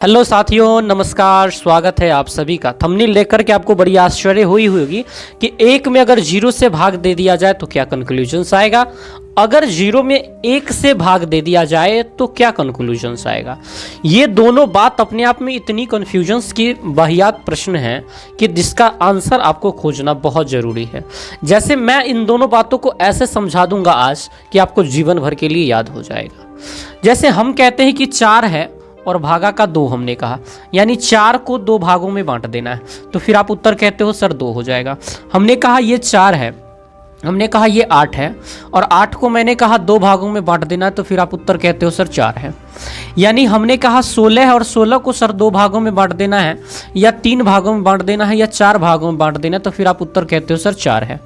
Hello साथियों, नमस्कार। स्वागत है आप सभी का। थंबनेल लेकर के आपको बड़ी आश्चर्य हुई होगी कि एक में अगर जीरो से भाग दे दिया जाए तो क्या कंक्लूजन्स आएगा, अगर जीरो में एक से भाग दे दिया जाए तो क्या कंक्लूजन्स आएगा। ये दोनों बात अपने आप में इतनी कन्फ्यूजन्स की वाहियात प्रश्न हैं कि जिसका आंसर आपको खोजना बहुत ज़रूरी है। जैसे मैं इन दोनों बातों को ऐसे समझा दूंगा आज कि आपको जीवन भर के लिए याद हो जाएगा। जैसे हम कहते हैं कि 4 है और भागा का 2 हमने कहा, यानी 4 को 2 भागों में बांट देना है, तो फिर आप उत्तर कहते हो सर 2 हो जाएगा। हमने कहा ये 4 है, हमने कहा ये 8 है और 8 को मैंने कहा 2 भागों में बांट देना है, तो फिर आप उत्तर कहते हो सर 4 है। यानी हमने कहा 16 है और 16 को सर 2 भागों में बांट देना है या 3 भागों में बांट देना है या 4 भागों में बांट देना है, तो फिर आप उत्तर कहते हो सर 4 है।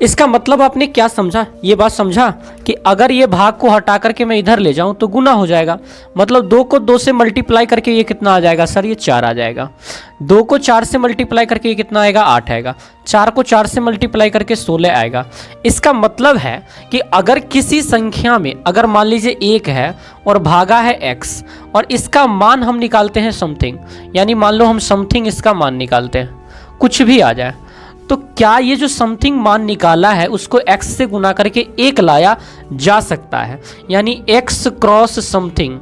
इसका मतलब आपने क्या समझा, ये बात समझा कि अगर ये भाग को हटा करके मैं इधर ले जाऊं तो गुना हो जाएगा। मतलब 2 को 2 से मल्टीप्लाई करके ये कितना आ जाएगा सर, ये 4 आ जाएगा। 2 को 4 से मल्टीप्लाई करके ये कितना आएगा, 8 आएगा। 4 को 4 से मल्टीप्लाई करके 16 आएगा। इसका मतलब है कि अगर किसी संख्या में अगर मान लीजिए 1 है और भागा है x और इसका मान हम निकालते हैं समथिंग, यानी मान लो हम समथिंग इसका मान निकालते हैं, कुछ भी आ जाए, तो क्या ये जो समथिंग मान निकाला है उसको x से गुना करके 1 लाया जा सकता है। यानी x क्रॉस समथिंग,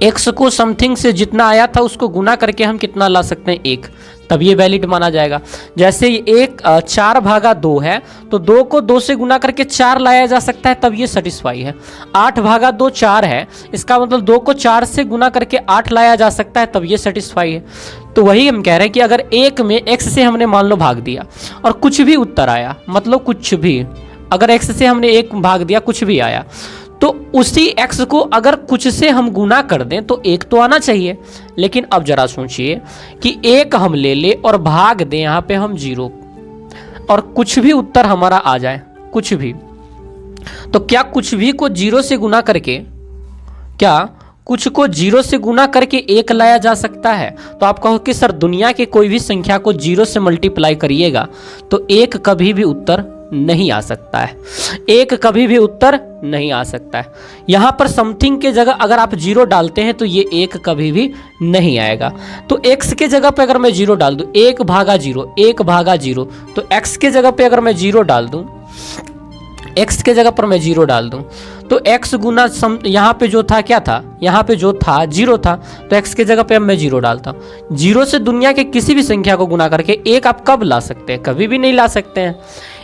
x को समथिंग से जितना आया था उसको गुना करके हम कितना ला सकते हैं, 1, तब ये वैलिड माना जाएगा। जैसे 4 भागा 2 है तो 2 को 2 से गुना करके 4 लाया जा सकता है, तब ये सेटिस्फाई है। 8 भागा 2 4 है, इसका मतलब 2 को 4 से गुना करके 8 लाया जा सकता है, तब ये सेटिस्फाई है। तो वही हम कह रहे हैं कि अगर एक में x से हमने मान लो भाग दिया और कुछ भी उत्तर आया, मतलब कुछ भी, अगर x से हमने 1 भाग दिया कुछ भी आया, तो उसी x को अगर कुछ से हम गुना कर दें तो 1 तो आना चाहिए। लेकिन अब जरा सोचिए कि 1 हम ले ले और भाग दें यहाँ पे हम 0 और कुछ भी उत्तर हमारा आ जाए, कुछ भी, तो क्या कुछ भी को 0 से गुना करके, क्या कुछ को 0 से गुना करके 1 लाया जा सकता है? तो आप कहो कि सर दुनिया के कोई भी संख्या को 0 से मल्टीप्लाई करिएगा तो 1 कभी भी उत्तर नहीं आ सकता है, 1 कभी भी उत्तर नहीं आ सकता है। यहाँ पर समथिंग के जगह अगर आप 0 डालते हैं तो ये 1 कभी भी नहीं आएगा। तो x के जगह पे अगर मैं 0 डाल दूँ, 1 भागा 0, 1 भागा 0, तो x के जगह पे अगर मैं 0 डाल दूँ, x के जगह पर मैं 0 डाल दूं तो x गुना यहाँ पे जो था क्या था, यहाँ पे जो था 0 था, तो x के जगह पे अब मैं 0 डालता हूँ। 0 से दुनिया के किसी भी संख्या को गुना करके 1 आप कब ला सकते हैं, कभी भी नहीं ला सकते हैं।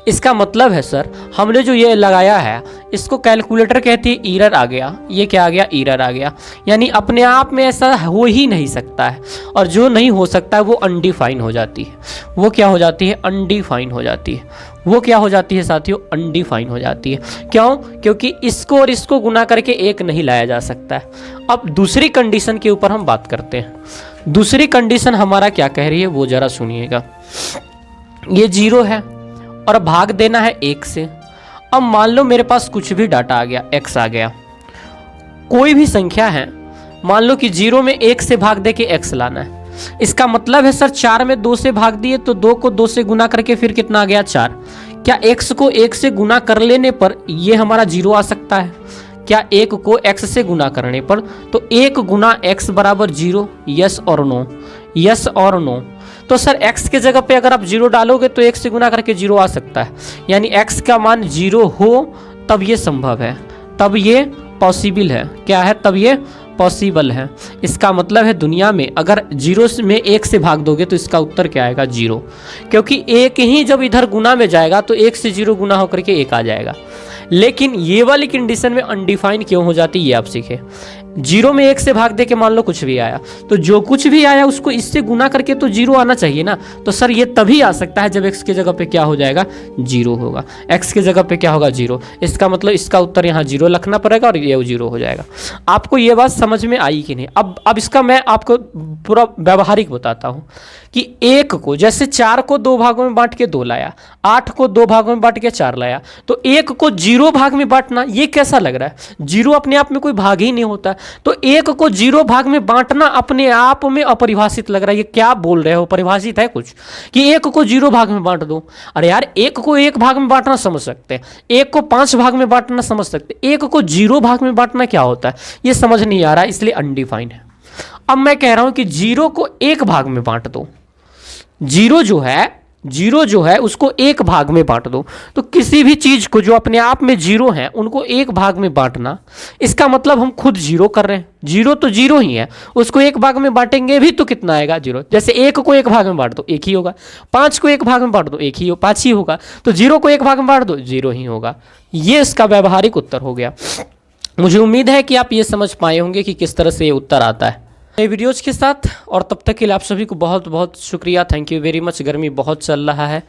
इसका मतलब है सर हमने जो ये लगाया है इसको कैलकुलेटर कहती है एरर आ गया। ये क्या आ गया, एरर आ गया। यानी अपने आप में ऐसा हो ही नहीं सकता है, और जो नहीं हो सकता है वो अनडिफाइन हो जाती है। वो क्या हो जाती है, अनडिफाइन हो जाती है। वो क्या हो जाती है साथियों, अनडिफाइन हो जाती है। क्यों? क्योंकि इसको और इसको गुना करके 1 नहीं लाया जा सकता है। अब दूसरी कंडीशन के ऊपर हम बात करते हैं। दूसरी कंडीशन हमारा क्या कह रही है वो जरा सुनिएगा। ये 0 है और भाग देना है 1 से। अब मान लो मेरे पास कुछ भी डाटा आ गया, x आ गया, कोई भी संख्या है, मान लो कि 0 में 1 से भाग दे के x लाना है। इसका मतलब है सर 4 में 2 से भाग दिए तो 2 को 2 से गुना करके फिर कितना आ गया, 4। क्या x को 1 से गुना कर लेने पर ये हमारा 0 आ सकता है? क्या 1 को x से गुना करने पर, तो 1 गुना x बराबर 0, यस और नो, यस और नो। तो सर x के जगह पे अगर आप 0 डालोगे तो 1 से गुना करके 0 आ सकता है। यानी x का मान 0 हो तब ये संभव है, तब ये पॉसिबल है। क्या है, तब ये पॉसिबल है। इसका मतलब है दुनिया में अगर 0 में 1 से भाग दोगे तो इसका उत्तर क्या आएगा, 0। क्योंकि 1 ही जब इधर गुना में जाएगा तो 1 से 0 गुना होकर के 1 आ जाएगा। लेकिन ये वाली कंडीशन में अनडिफाइन क्यों हो जाती है ये आप सीखे। 0 में 1 से भाग दे के मान लो कुछ भी आया, तो जो कुछ भी आया उसको इससे गुना करके तो 0 आना चाहिए ना। तो सर ये तभी आ सकता है जब x के जगह पे क्या हो जाएगा, 0 होगा। x के जगह पे क्या होगा, 0। इसका मतलब इसका उत्तर यहाँ 0 लिखना पड़ेगा और ये 0 हो जाएगा। आपको ये बात समझ में आई कि नहीं? अब इसका मैं आपको पूरा व्यवहारिक बताता हूँ कि 1 को जैसे 4 को 2 भागों में बांट के 2 लाया, 8 को 2 भागों में बांट के 4 लाया, तो 1 को 0 भाग में बांटना ये कैसा लग रहा है? 0 अपने आप में कोई भाग ही नहीं होता। तो 1 को 0 भाग में बांटना अपने आप में अपरिभाषित लग रहा है। ये क्या बोल रहे हो, परिभाषित है कुछ कि 1 को 0 भाग में बांट दो? अरे यार 1 को 1 भाग में बांटना समझ सकते हैं, 1 को 5 भाग में बांटना समझ सकते हैं, 1 को 0 भाग में बांटना क्या होता है ये समझ नहीं आ रहा है, इसलिए अनडिफाइंड है। अब मैं कह रहा हूं कि 0 को एक भाग में बांट दो, जीरो जो है उसको एक भाग में बांट दो। तो किसी भी चीज को जो अपने आप में जीरो है उनको एक भाग में बांटना, इसका मतलब हम खुद जीरो कर रहे हैं। जीरो तो जीरो ही है, उसको एक भाग में बांटेंगे भी तो कितना आएगा? जीरो। जैसे एक को एक भाग में बांट दो एक ही होगा, 5 को एक भाग में बांट दो एक ही हो 5 ही होगा, तो 0 को एक भाग में बांट दो 0 ही होगा। ये इसका व्यवहारिक उत्तर हो गया। मुझे उम्मीद है कि आप ये समझ पाए होंगे कि किस तरह से ये उत्तर आता है नए वीडियोज़ के साथ। और तब तक के लिए आप सभी को बहुत बहुत शुक्रिया, थैंक यू वेरी मच। गर्मी बहुत चल रहा है,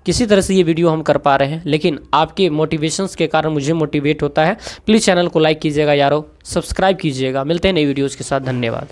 किसी तरह से ये वीडियो हम कर पा रहे हैं, लेकिन आपके मोटिवेशंस के कारण मुझे मोटिवेट होता है। प्लीज़ चैनल को लाइक कीजिएगा यारो, सब्सक्राइब कीजिएगा। मिलते हैं नई वीडियोज़ के साथ, धन्यवाद।